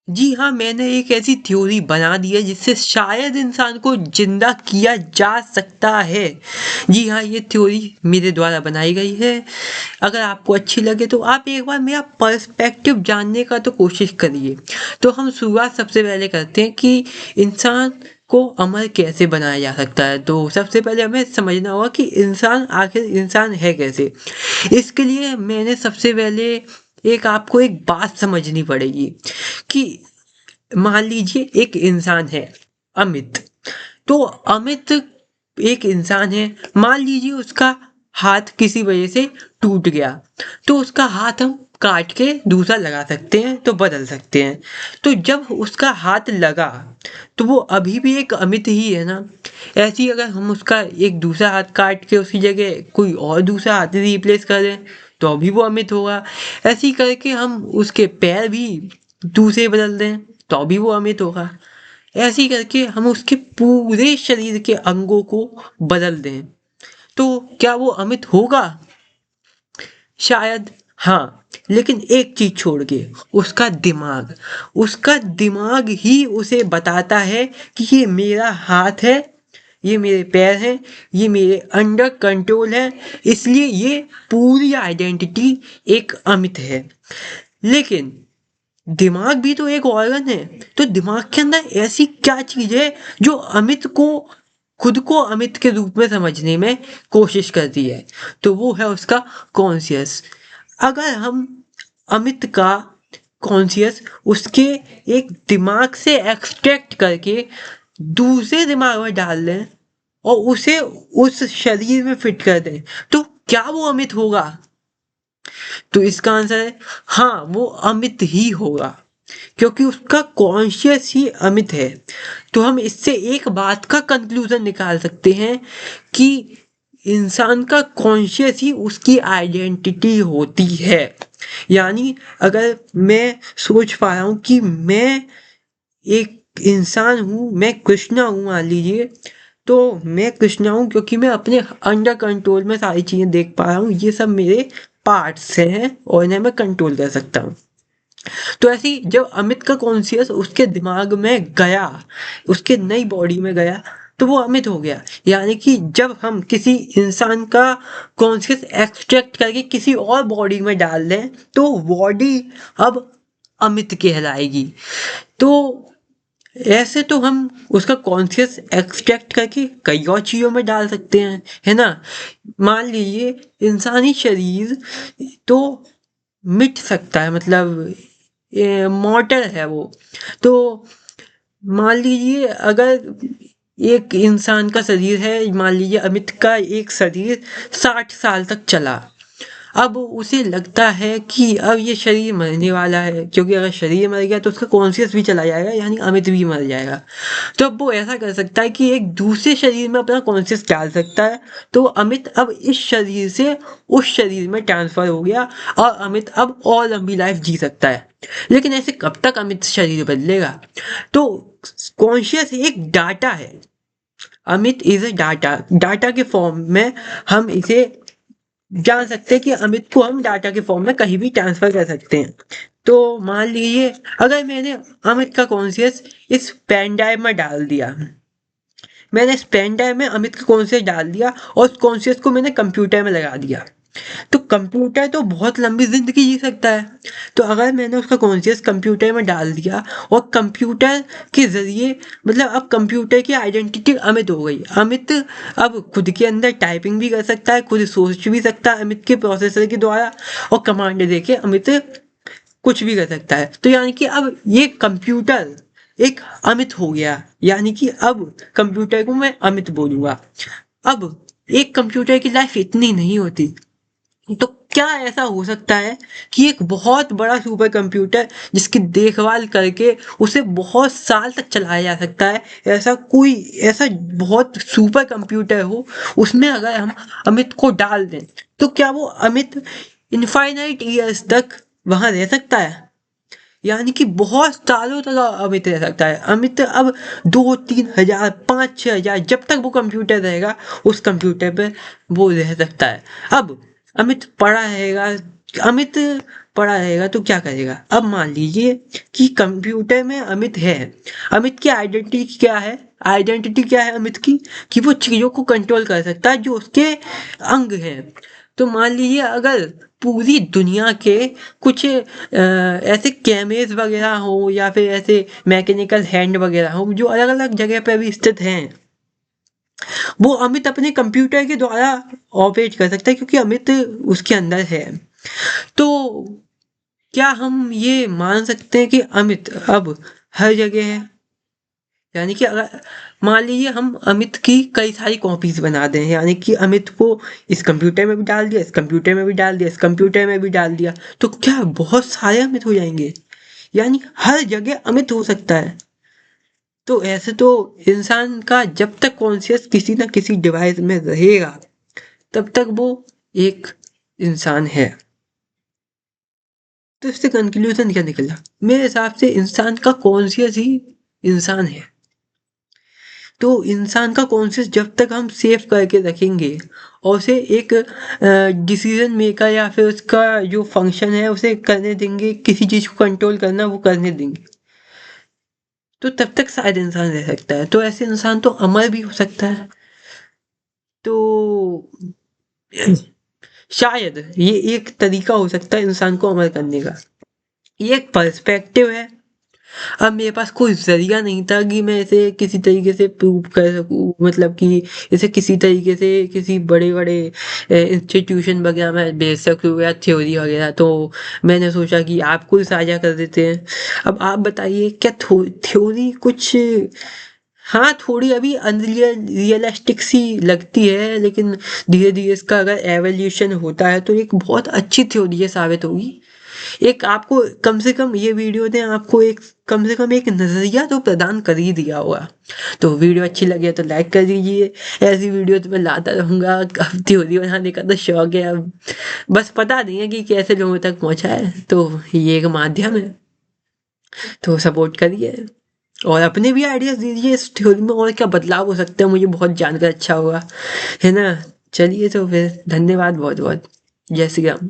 जी हाँ, मैंने एक ऐसी थ्योरी बना दी है जिससे शायद इंसान को ज़िंदा किया जा सकता है। जी हाँ, ये थ्योरी मेरे द्वारा बनाई गई है। अगर आपको अच्छी लगे तो आप एक बार मेरा पर्सपेक्टिव जानने का तो कोशिश करिए। तो हम शुरुआत सबसे पहले करते हैं कि इंसान को अमर कैसे बनाया जा सकता है। तो सबसे पहले हमें समझना होगा कि इंसान आखिर इंसान है कैसे। इसके लिए मैंने सबसे पहले आपको एक बात समझनी पड़ेगी कि मान लीजिए एक इंसान है अमित। तो अमित एक इंसान है, मान लीजिए उसका हाथ किसी वजह से टूट गया, तो उसका हाथ हम काट के दूसरा लगा सकते हैं, तो बदल सकते हैं। तो जब उसका हाथ लगा तो वो अभी भी एक अमित ही है ना। ऐसे ही अगर हम उसका एक दूसरा हाथ काट के उसकी जगह कोई और दूसरा हाथ रिप्लेस कर दें तो अभी वो अमित होगा। ऐसे ही करके हम उसके पैर भी दूसरे बदल दें तो भी वो अमित होगा। ऐसे ही करके हम उसके पूरे शरीर के अंगों को बदल दें तो क्या वो अमित होगा? शायद हाँ, लेकिन एक चीज छोड़ के, उसका दिमाग ही उसे बताता है कि ये मेरा हाथ है, ये मेरे पैर हैं, ये मेरे अंडर कंट्रोल है, इसलिए ये पूरी आइडेंटिटी एक अमित है। लेकिन दिमाग भी तो एक ऑर्गन है, तो दिमाग के अंदर ऐसी क्या चीज है जो अमित को खुद को अमित के रूप में समझने में कोशिश करती है? तो वो है उसका कॉन्शियस। अगर हम अमित का कॉन्शियस उसके एक दिमाग से एक्सट्रैक्ट करके दूसरे दिमाग में डाल दें और उसे उस शरीर में फिट कर दें तो क्या वो अमित होगा? तो इसका आंसर है हाँ, वो अमित ही होगा, क्योंकि उसका कॉन्शियस ही अमित है। तो हम इससे एक बात का कंक्लूजन निकाल सकते हैं कि इंसान का कॉन्शियस ही उसकी आइडेंटिटी होती है। यानी अगर मैं सोच पा रहा हूँ कि मैं एक इंसान हूँ, मैं कृष्णा हूँ मान लीजिए, तो मैं कृष्णा हूँ क्योंकि मैं अपने अंडर कंट्रोल में सारी चीज़ें देख पा रहा हूँ, ये सब मेरे पार्ट्स हैं और इन्हें मैं कंट्रोल कर सकता हूँ। तो ऐसे ही जब अमित का कॉन्शियस उसके दिमाग में गया, उसके नई बॉडी में गया, तो वो अमित हो गया। यानी कि जब हम किसी इंसान का कॉन्शियस एक्सट्रैक्ट करके किसी और बॉडी में डाल दें तो बॉडी अब अमित कहलाएगी। तो ऐसे तो हम उसका कॉन्शियस एक्सट्रैक्ट करके कई और चीज़ों में डाल सकते हैं, है ना। मान लीजिए इंसानी शरीर तो मिट सकता है, मतलब मॉर्टल है वो। तो मान लीजिए अगर एक इंसान का शरीर है, मान लीजिए अमित का एक शरीर 60 साल तक चला। अब उसे लगता है कि अब ये शरीर मरने वाला है, क्योंकि अगर शरीर मर गया तो उसका कॉन्शियस भी चला जाएगा, यानी अमित भी मर जाएगा। तो अब वो ऐसा कर सकता है कि एक दूसरे शरीर में अपना कॉन्शियस डाल सकता है। तो अमित अब इस शरीर से उस शरीर में ट्रांसफर हो गया और अमित अब और लंबी लाइफ जी सकता है। लेकिन ऐसे कब तक अमित शरीर बदलेगा? तो कॉन्शियस एक डाटा है, Amit is a data, data के फॉर्म में हम इसे जान सकते हैं कि अमित को हम डाटा के फॉर्म में कहीं भी ट्रांसफर कर सकते हैं। तो मान लीजिए अगर मैंने अमित का कॉन्शियस इस पेन ड्राइव में डाल दिया, मैंने इस पेन ड्राइव में अमित का कॉन्शियस डाल दिया और उस कॉन्शियस को मैंने कंप्यूटर में लगा दिया, तो कंप्यूटर तो बहुत लंबी जिंदगी जी सकता है। तो अगर मैंने उसका कॉन्शियस कंप्यूटर में डाल दिया और कंप्यूटर के जरिए, मतलब अब कंप्यूटर की आइडेंटिटी अमित हो गई। अमित अब खुद के अंदर टाइपिंग भी कर सकता है, खुद सोच भी सकता है अमित के प्रोसेसर के द्वारा, और कमांड देके अमित कुछ भी कर सकता है। तो यानी कि अब ये कंप्यूटर एक अमित हो गया, यानी कि अब कंप्यूटर को मैं अमित बोलूंगा। अब एक कंप्यूटर की लाइफ इतनी नहीं होती, तो क्या ऐसा हो सकता है कि एक बहुत बड़ा सुपर कंप्यूटर जिसकी देखभाल करके उसे बहुत साल तक चलाया जा सकता है, ऐसा बहुत सुपर कंप्यूटर हो, उसमें अगर हम अमित को डाल दें तो क्या वो अमित इनफाइनाइट ईयर्स तक वहां रह सकता है? यानी कि बहुत सालों तक अमित रह सकता है। अमित अब 2-3 हजार 5-6 हजार जब तक वो कंप्यूटर रहेगा उस कंप्यूटर पे वो रह सकता है। अब अमित पड़ा रहेगा, अमित पड़ा रहेगा तो क्या करेगा। अब मान लीजिए कि कंप्यूटर में अमित है, अमित की आइडेंटिटी क्या है, आइडेंटिटी क्या है अमित की, कि वो चीज़ों को कंट्रोल कर सकता है जो उसके अंग हैं। तो मान लीजिए अगर पूरी दुनिया के कुछ ऐसे कैमरेज वगैरह हो या फिर ऐसे मैकेनिकल हैंड वगैरह हो जो अलग अलग जगह पर भी स्थित हैं, वो अमित अपने कंप्यूटर के द्वारा ऑपरेट कर सकता है क्योंकि अमित उसके अंदर है। तो क्या हम ये मान सकते हैं कि अमित अब हर जगह है? यानी कि अगर मान लीजिए हम अमित की कई सारी कॉपीज बना दें, यानी कि अमित को इस कंप्यूटर में भी डाल दिया, इस कंप्यूटर में भी डाल दिया, इस कंप्यूटर में भी डाल दिया, तो क्या बहुत सारे अमित हो जाएंगे? यानी हर जगह अमित हो सकता है। तो ऐसे तो इंसान का जब तक कॉन्शियस किसी ना किसी डिवाइस में रहेगा तब तक वो एक इंसान है। तो इससे कंक्लूजन क्या निकला? मेरे हिसाब से इंसान का कॉन्शियस ही इंसान है। तो इंसान का कॉन्शियस जब तक हम सेव करके रखेंगे और उसे एक डिसीजन मेकर या फिर उसका जो फंक्शन है उसे करने देंगे, किसी चीज़ को कंट्रोल करना वो करने देंगे, तो तब तक शायद इंसान रह सकता है। तो ऐसे इंसान तो अमर भी हो सकता है। तो शायद ये एक तरीका हो सकता है इंसान को अमर करने का। ये एक पर्सपेक्टिव है। अब मेरे पास कोई ज़रिया नहीं था कि मैं इसे किसी तरीके से प्रूव कर सकूँ, मतलब कि इसे किसी तरीके से किसी बड़े-बड़े इंस्टीट्यूशन वगैरह में भेज सकूँ या थ्योरी वगैरह, तो मैंने सोचा कि आपको ही साझा कर देते हैं। अब आप बताइए क्या थ्योरी कुछ, हाँ, थोड़ी अभी रियलिस्टिक सी लगती है, लेकिन धीरे-धीरे इसका अगर एवोल्यूशन होता है तो एक बहुत अच्छी थ्योरी ये साबित होगी। एक आपको कम से कम ये वीडियो ने आपको एक कम से कम एक नज़रिया तो प्रदान कर ही दिया होगा। तो वीडियो अच्छी लगे तो लाइक कर दीजिए। ऐसी वीडियो तो मैं लाता रहूँगा। अब थ्योरी बनाने का तो शौक है, अब बस पता नहीं है कि कैसे लोगों तक पहुँचा है, तो ये एक माध्यम है। तो सपोर्ट करिए और अपने भी आइडियाज़ दीजिए इस थ्योरी में और क्या बदलाव हो सकते हैं, मुझे बहुत जानकर अच्छा होगा, है ना? चलिए तो फिर धन्यवाद बहुत-बहुत। जय श्री राम।